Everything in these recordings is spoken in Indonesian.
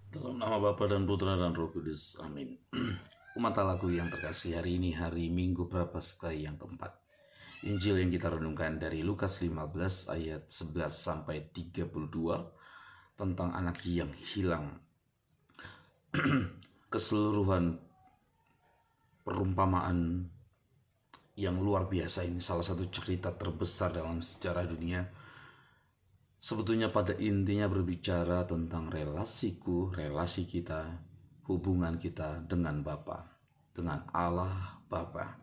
Dalam nama Bapa dan Putra dan Roh Kudus, amin. Umat Allahku yang terkasih, hari ini hari Minggu Prapaskah yang keempat. Injil yang kita renungkan dari Lukas 15 ayat 11 sampai 32 tentang anak yang hilang. Keseluruhan perumpamaan yang luar biasa ini salah satu cerita terbesar dalam sejarah dunia. Sebetulnya pada intinya berbicara tentang relasi kita, hubungan kita dengan Bapa, dengan Allah Bapa.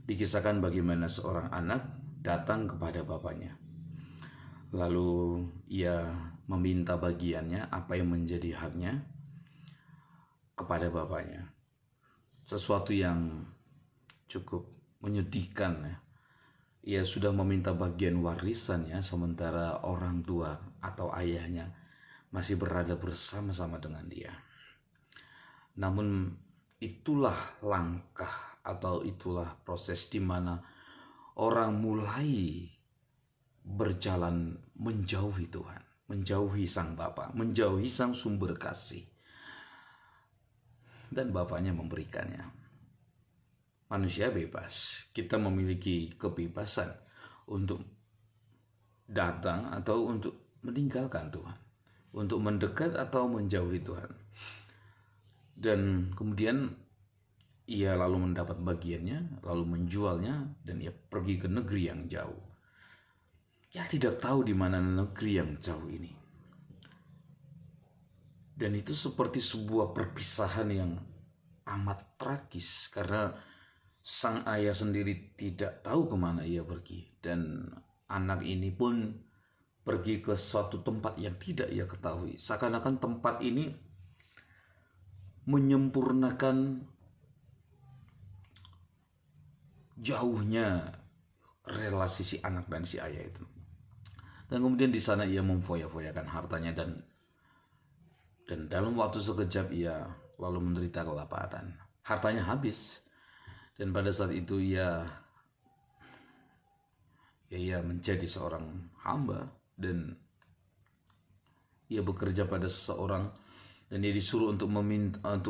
Dikisahkan bagaimana seorang anak datang kepada bapaknya. Lalu ia meminta bagiannya, apa yang menjadi haknya kepada bapaknya. Sesuatu yang cukup menyedihkan ya. Ia sudah meminta bagian warisannya sementara orang tua atau ayahnya masih berada bersama-sama dengan dia. Namun itulah langkah atau itulah proses di mana orang mulai berjalan menjauhi Tuhan, menjauhi Sang Bapa, menjauhi Sang sumber kasih. Dan Bapaknya memberikannya. Manusia bebas, kita memiliki kebebasan untuk datang atau untuk meninggalkan Tuhan, untuk mendekat atau menjauhi Tuhan. Dan kemudian ia lalu mendapat bagiannya, lalu menjualnya, dan ia pergi ke negeri yang jauh. Ia tidak tahu di mana negeri yang jauh ini. Dan itu seperti sebuah perpisahan yang amat tragis karena sang ayah sendiri tidak tahu kemana ia pergi. Dan anak ini pun pergi ke suatu tempat yang tidak ia ketahui. Seakan-akan tempat ini menyempurnakan jauhnya relasi si anak dan si ayah itu. Dan kemudian di sana ia memfoya-foyakan hartanya dan dalam waktu sekejap ia lalu menderita kelaparan. Hartanya habis. Dan pada saat itu ia menjadi seorang hamba dan ia bekerja pada seseorang dan dia disuruh untuk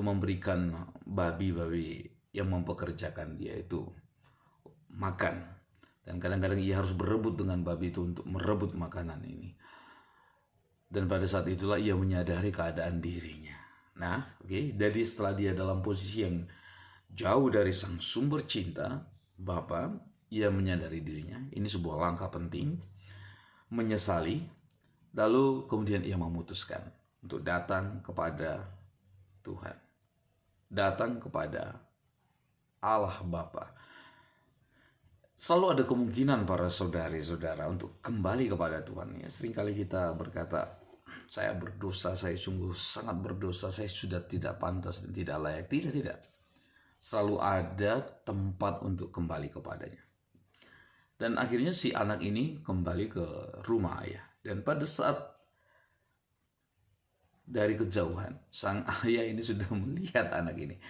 memberikan babi-babi yang mempekerjakan dia itu makan. Dan kadang-kadang ia harus berebut dengan babi itu untuk merebut makanan ini. Dan pada saat itulah ia menyadari keadaan dirinya. Nah, jadi setelah dia dalam posisi yang jauh dari sang sumber cinta, Bapa, ia menyadari dirinya. Ini sebuah langkah penting, menyesali, lalu kemudian ia memutuskan untuk datang kepada Tuhan. Datang kepada Allah Bapa. Selalu ada kemungkinan para saudari-saudara untuk kembali kepada Tuhan. Ya, seringkali kita berkata, saya berdosa, saya sungguh sangat berdosa, saya sudah tidak pantas dan tidak layak. Tidak. Selalu ada tempat untuk kembali kepadanya. Dan akhirnya si anak ini kembali ke rumah ayah. Dan pada saat dari kejauhan, sang ayah ini sudah melihat anak ini.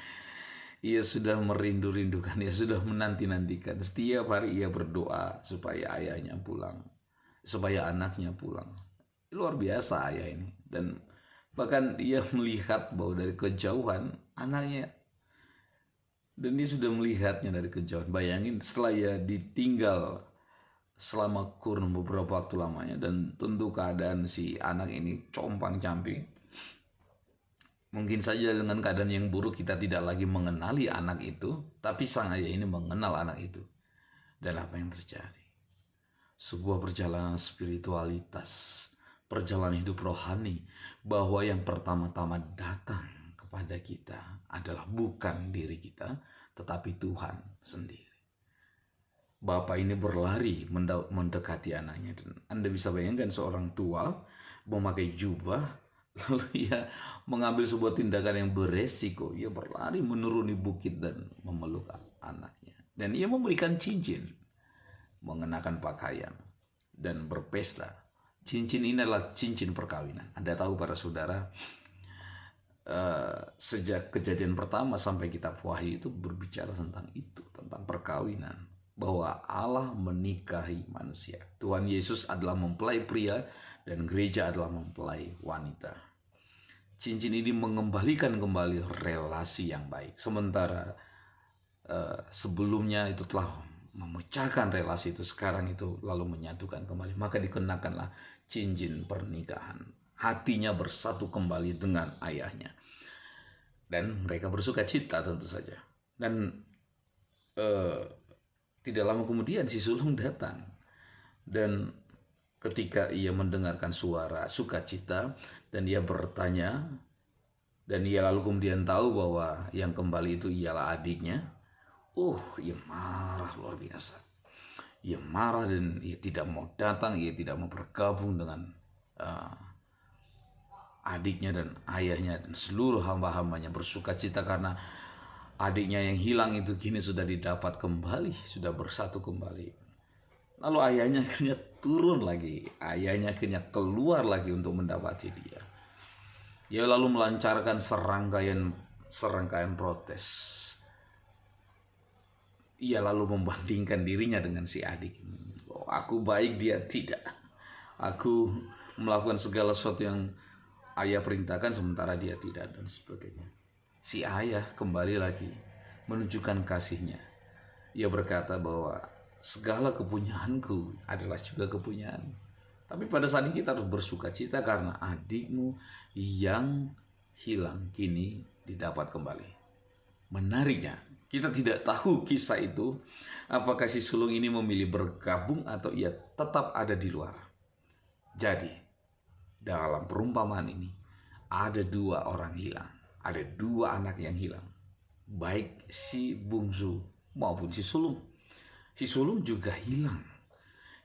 Ia sudah merindu-rindukan, ia sudah menanti-nantikan. Setiap hari ia berdoa supaya ayahnya pulang, supaya anaknya pulang. Luar biasa ayah ini. Dan bahkan ia melihat bahwa dari kejauhan anaknya, dan dia sudah melihatnya dari kejauhan. Bayangin setelah ia ditinggal selama kurun beberapa waktu lamanya, dan tentu keadaan si anak ini compang-camping. Mungkin saja dengan keadaan yang buruk kita tidak lagi mengenali anak itu, tapi sang ayah ini mengenal anak itu. Dan apa yang terjadi? Sebuah perjalanan spiritualitas, perjalanan hidup rohani, bahwa yang pertama-tama datang kepada kita adalah bukan diri kita, tetapi Tuhan sendiri. Bapak ini berlari mendekati anaknya. Dan Anda bisa bayangkan seorang tua memakai jubah, lalu ia mengambil sebuah tindakan yang beresiko. Ia berlari menuruni bukit dan memeluk anaknya. Dan ia memberikan cincin, mengenakan pakaian, dan berpesta. Cincin ini adalah cincin perkawinan. Anda tahu para saudara, sejak kejadian pertama sampai kitab Wahyu itu berbicara tentang itu, tentang perkawinan. Bahwa Allah menikahi manusia. Tuhan Yesus adalah mempelai pria dan gereja adalah mempelai wanita. cincin ini mengembalikan kembali relasi yang baik. Sementara sebelumnya itu telah memecahkan relasi itu, sekarang itu lalu menyatukan kembali. Maka dikenakanlah cincin pernikahan. Hatinya bersatu kembali dengan ayahnya. Dan mereka bersuka cita tentu saja. Dan tidak lama kemudian si sulung datang. Dan ketika ia mendengarkan suara sukacita dan ia bertanya, dan ia lalu kemudian tahu bahwa yang kembali itu ialah adiknya, ia marah luar biasa. Ia marah dan ia tidak mau datang, ia tidak mau bergabung dengan adiknya dan ayahnya, dan seluruh hamba-hambanya bersukacita karena adiknya yang hilang itu kini sudah didapat kembali, sudah bersatu kembali. Lalu ayahnya akhirnya turun lagi, ayahnya akhirnya keluar lagi untuk mendapati dia. Ia lalu melancarkan serangkaian protes. Ia lalu membandingkan dirinya dengan si adik. Aku baik, dia tidak. Aku melakukan segala sesuatu yang ayah perintahkan sementara dia tidak, dan sebagainya. Si ayah kembali lagi menunjukkan kasihnya. Ia berkata bahwa segala kepunyaanku adalah juga kepunyaan. Tapi pada saat ini kita harus bersuka cita karena adikmu yang hilang kini didapat kembali. Menariknya, kita tidak tahu kisah itu, apakah si sulung ini memilih bergabung atau ia tetap ada di luar. Jadi, dalam perumpamaan ini, ada 2 orang hilang. Ada 2 anak yang hilang. Baik si bungsu maupun si sulung. Si sulung juga hilang.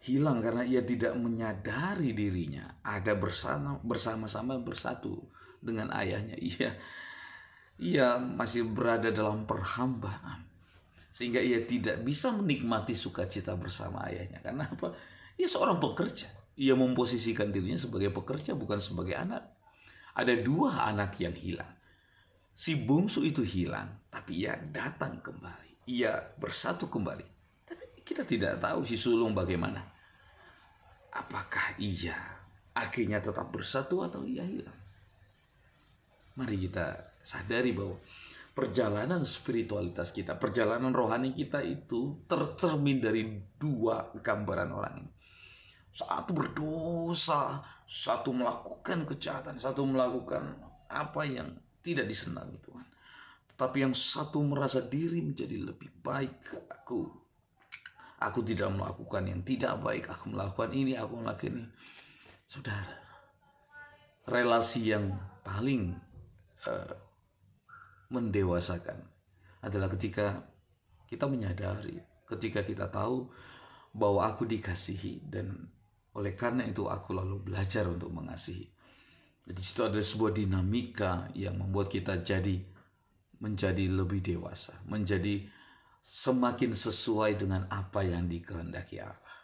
Hilang karena ia tidak menyadari dirinya ada bersama-sama bersatu dengan ayahnya. Ia masih berada dalam perhambaan. Sehingga ia tidak bisa menikmati sukacita bersama ayahnya. Karena apa? Ia seorang pekerja. Ia memposisikan dirinya sebagai pekerja, bukan sebagai anak. Ada 2 anak yang hilang. Si bungsu itu hilang, tapi ia datang kembali. Ia bersatu kembali. Tapi kita tidak tahu si sulung bagaimana. Apakah ia akhirnya tetap bersatu atau ia hilang? Mari kita sadari bahwa perjalanan spiritualitas kita, perjalanan rohani kita itu tercermin dari 2 gambaran orang ini. Satu berdosa, satu melakukan kejahatan, satu melakukan apa yang tidak disenangi Tuhan. Tetapi yang satu merasa diri menjadi lebih baik. Aku tidak melakukan yang tidak baik, aku melakukan ini, aku melakukan ini. Saudara, relasi yang paling mendewasakan adalah ketika kita menyadari, ketika kita tahu bahwa aku dikasihi, dan oleh karena itu aku lalu belajar untuk mengasihi. Jadi situ ada sebuah dinamika yang membuat kita menjadi lebih dewasa, menjadi semakin sesuai dengan apa yang dikehendaki Allah.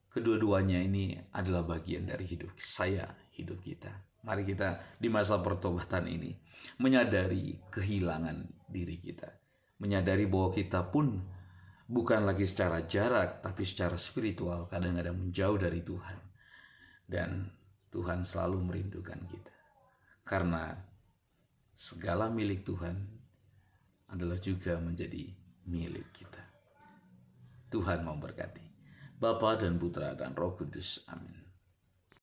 Kedua-duanya ini adalah bagian dari hidup saya, hidup kita. Mari kita di masa pertobatan ini menyadari kehilangan diri kita. Menyadari bahwa kita pun bukan lagi secara jarak, tapi secara spiritual kadang-kadang menjauh dari Tuhan. Dan Tuhan selalu merindukan kita. Karena segala milik Tuhan adalah juga menjadi milik kita. Tuhan memberkati. Bapa dan Putra dan Roh Kudus. Amin.